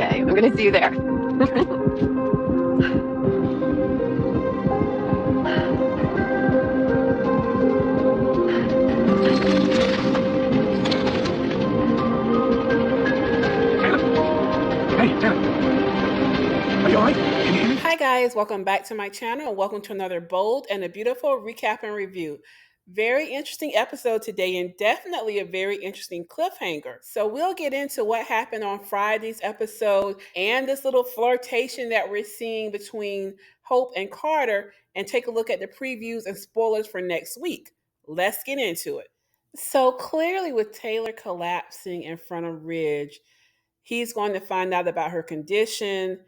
Okay, I'm gonna see you there. Hey, Taylor. Are you all right? Can you hear me? Hi guys, welcome back to my channel and welcome to another bold and a beautiful recap and review. Very interesting episode today and definitely a very interesting cliffhanger. So we'll get into what happened on Friday's episode and this little flirtation that we're seeing between Hope and Carter and take a look at the previews and spoilers for next week. Let's get into it. So clearly with Taylor collapsing in front of Ridge, he's going to find out about her condition,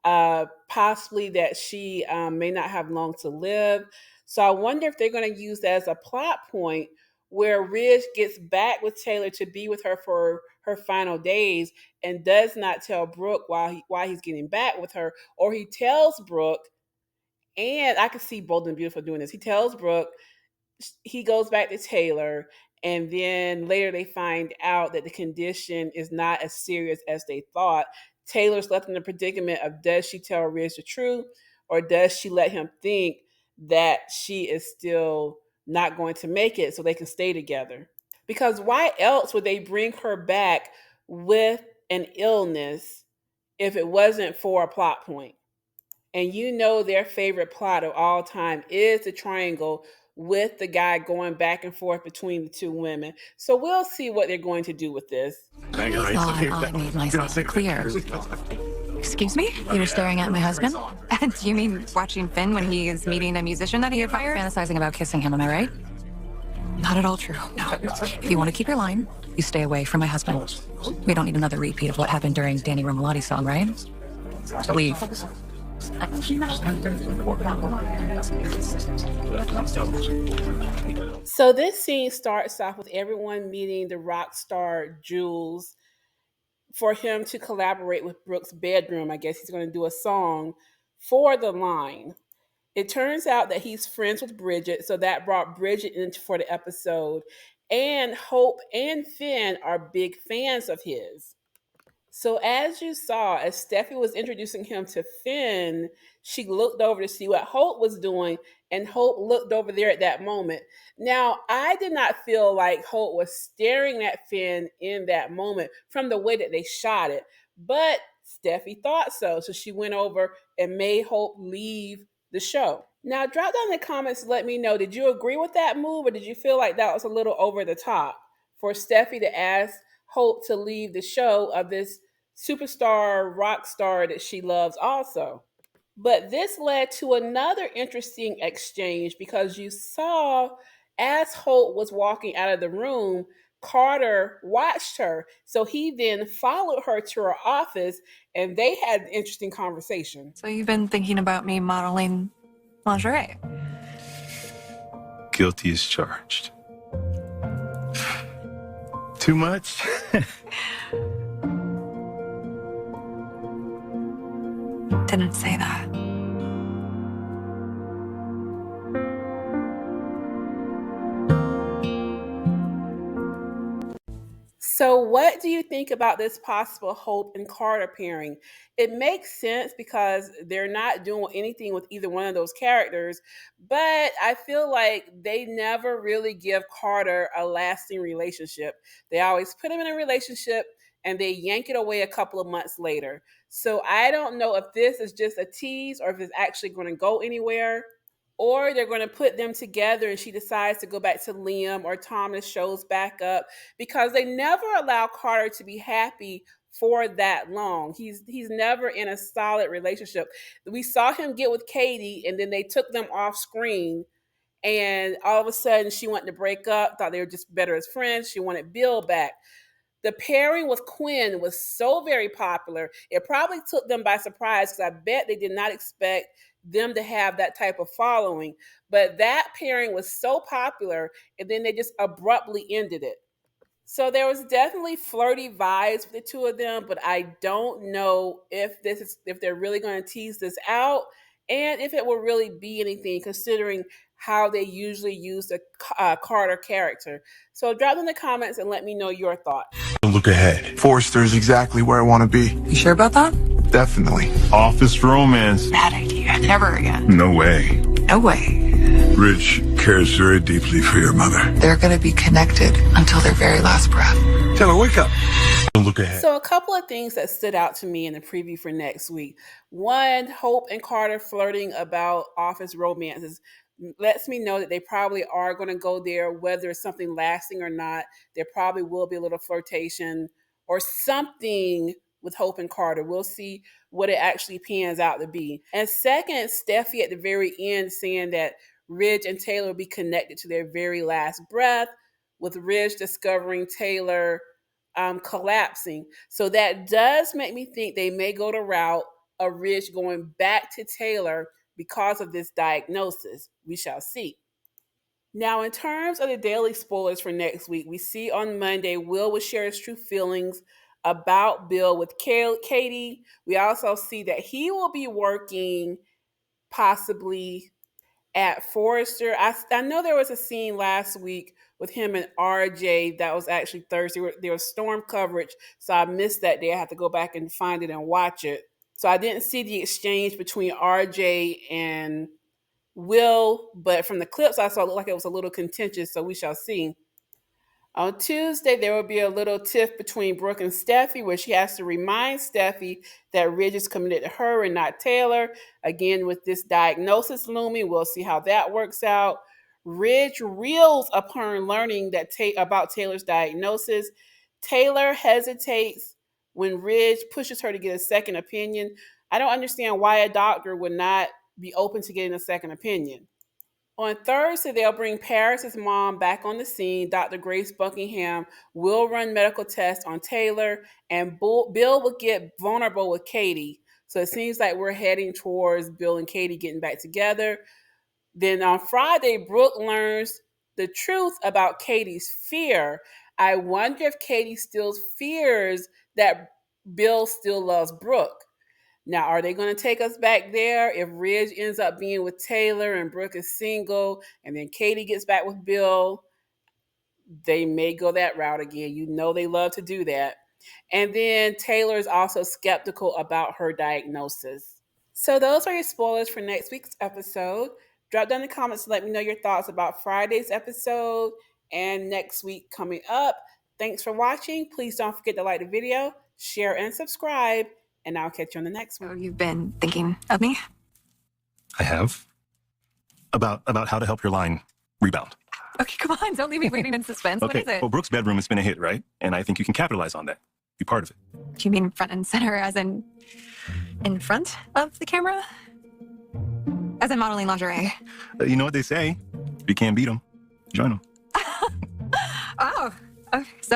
possibly that she may not have long to live. So I wonder if they're going to use that as a plot point where Ridge gets back with Taylor to be with her for her final days and does not tell Brooke why he's getting back with her, or he tells Brooke, and I can see Bold and Beautiful doing this. He tells Brooke, he goes back to Taylor, and then later they find out that the condition is not as serious as they thought. Taylor's left in the predicament of, does she tell Ridge the truth, or does she let him think that she is still not going to make it so they can stay together? Because why else would they bring her back with an illness if it wasn't for a plot point? And you know their favorite plot of all time is the triangle with the guy going back and forth between the two women. So we'll see what they're going to do with this. I thought I made myself clear. Excuse me? You were staring at my husband? And do you mean watching Finn when he is meeting a musician that he admires? Fantasizing about kissing him, am I right? Not at all true, no. If you want to keep your line, you stay away from my husband. We don't need another repeat of what happened during Danny Romalotti's song, right? Leave. So this scene starts off with everyone meeting the rock star Jules for him to collaborate with Brooke's bedroom. I guess he's going to do a song for the line. It turns out that he's friends with Bridget, so that brought Bridget in for the episode. And Hope and Finn are big fans of his. So as you saw, as Steffi was introducing him to Finn, she looked over to see what Hope was doing, and Hope looked over there at that moment. Now, I did not feel like Hope was staring at Finn in that moment from the way that they shot it, but Steffi thought so. So she went over and made Hope leave the show. Now, drop down in the comments, let me know, did you agree with that move, or did you feel like that was a little over the top for Steffi to ask Hope to leave the show of this superstar rock star that she loves also? But this led to another interesting exchange because you saw as Hope was walking out of the room, Carter watched her. So he then followed her to her office and they had an interesting conversation. So you've been thinking about me modeling lingerie? Guilty as charged. Too much? Didn't say that. So, what do you think about this possible Hope and Carter pairing? It makes sense because they're not doing anything with either one of those characters, but I feel like they never really give Carter a lasting relationship. They always put him in a relationship and they yank it away a couple of months later. So, I don't know if this is just a tease or if it's actually going to go anywhere, or they're going to put them together and she decides to go back to Liam, or Thomas shows back up, because they never allow Carter to be happy for that long. He's never in a solid relationship. We saw him get with Katie and then they took them off screen, and all of a sudden she wanted to break up, thought they were just better as friends. She wanted Bill back. The pairing with Quinn was so very popular. It probably took them by surprise because I bet they did not expect them to have that type of following. But that pairing was so popular, and then they just abruptly ended it. So there was definitely flirty vibes with the two of them, but I don't know if they're really going to tease this out, and if it will really be anything, considering how they usually use the Carter character. So drop in the comments and let me know your thoughts. Don't look ahead. Forrester's exactly where I want to be. You sure about that? Definitely. Office romance. Bad idea. Never again. No way. No way. Rich cares very deeply for your mother. They're gonna be connected until their very last breath. Taylor, wake up. Don't look ahead. So, a couple of things that stood out to me in the preview for next week. One, Hope and Carter flirting about office romances lets me know that they probably are going to go there, whether it's something lasting or not. There probably will be a little flirtation or something with Hope and Carter. We'll see what it actually pans out to be. And second, Steffy at the very end saying that Ridge and Taylor will be connected to their very last breath, with Ridge discovering Taylor collapsing. So that does make me think they may go the route of Ridge going back to Taylor because of this diagnosis. We shall see. Now, in terms of the daily spoilers for next week, we see on Monday Will share his true feelings about Bill with Katie. We also see that he will be working possibly at Forrester. I know there was a scene last week with him and RJ that was actually Thursday. There was storm coverage, so I missed that day. I have to go back and find it and watch it. So I didn't see the exchange between RJ and Will, but from the clips I saw, it looked like it was a little contentious, so we shall see. On Tuesday, there will be a little tiff between Brooke and Steffy, where she has to remind Steffy that Ridge is committed to her and not Taylor. Again, with this diagnosis looming, we'll see how that works out. Ridge reels upon learning that about Taylor's diagnosis. Taylor hesitates when Ridge pushes her to get a second opinion. I don't understand why a doctor would not be open to getting a second opinion. On Thursday, they'll bring Paris's mom back on the scene. Dr. Grace Buckingham will run medical tests on Taylor, and Bill will get vulnerable with Katie. So it seems like we're heading towards Bill and Katie getting back together. Then on Friday, Brooke learns the truth about Katie's fear. I wonder if Katie still fears that Bill still loves Brooke. Now, are they going to take us back there if Ridge ends up being with Taylor and Brooke is single and then Katie gets back with Bill? They may go that route again. You know they love to do that. And then Taylor is also skeptical about her diagnosis. So those are your spoilers for next week's episode. Drop down in the comments to let me know your thoughts about Friday's episode and next week coming up. Thanks for watching. Please don't forget to like the video, share, and subscribe. And I'll catch you on the next one. So you've been thinking of me? I have. About how to help your line rebound. Okay, come on, don't leave me waiting in suspense. Okay, What is it? well, Brooke's bedroom has been a hit, right? And I think you can capitalize on that. Be part of it. Do you mean front and center as in front of the camera? As in modeling lingerie? You know what they say. If you can't beat them, join them. Oh, okay, so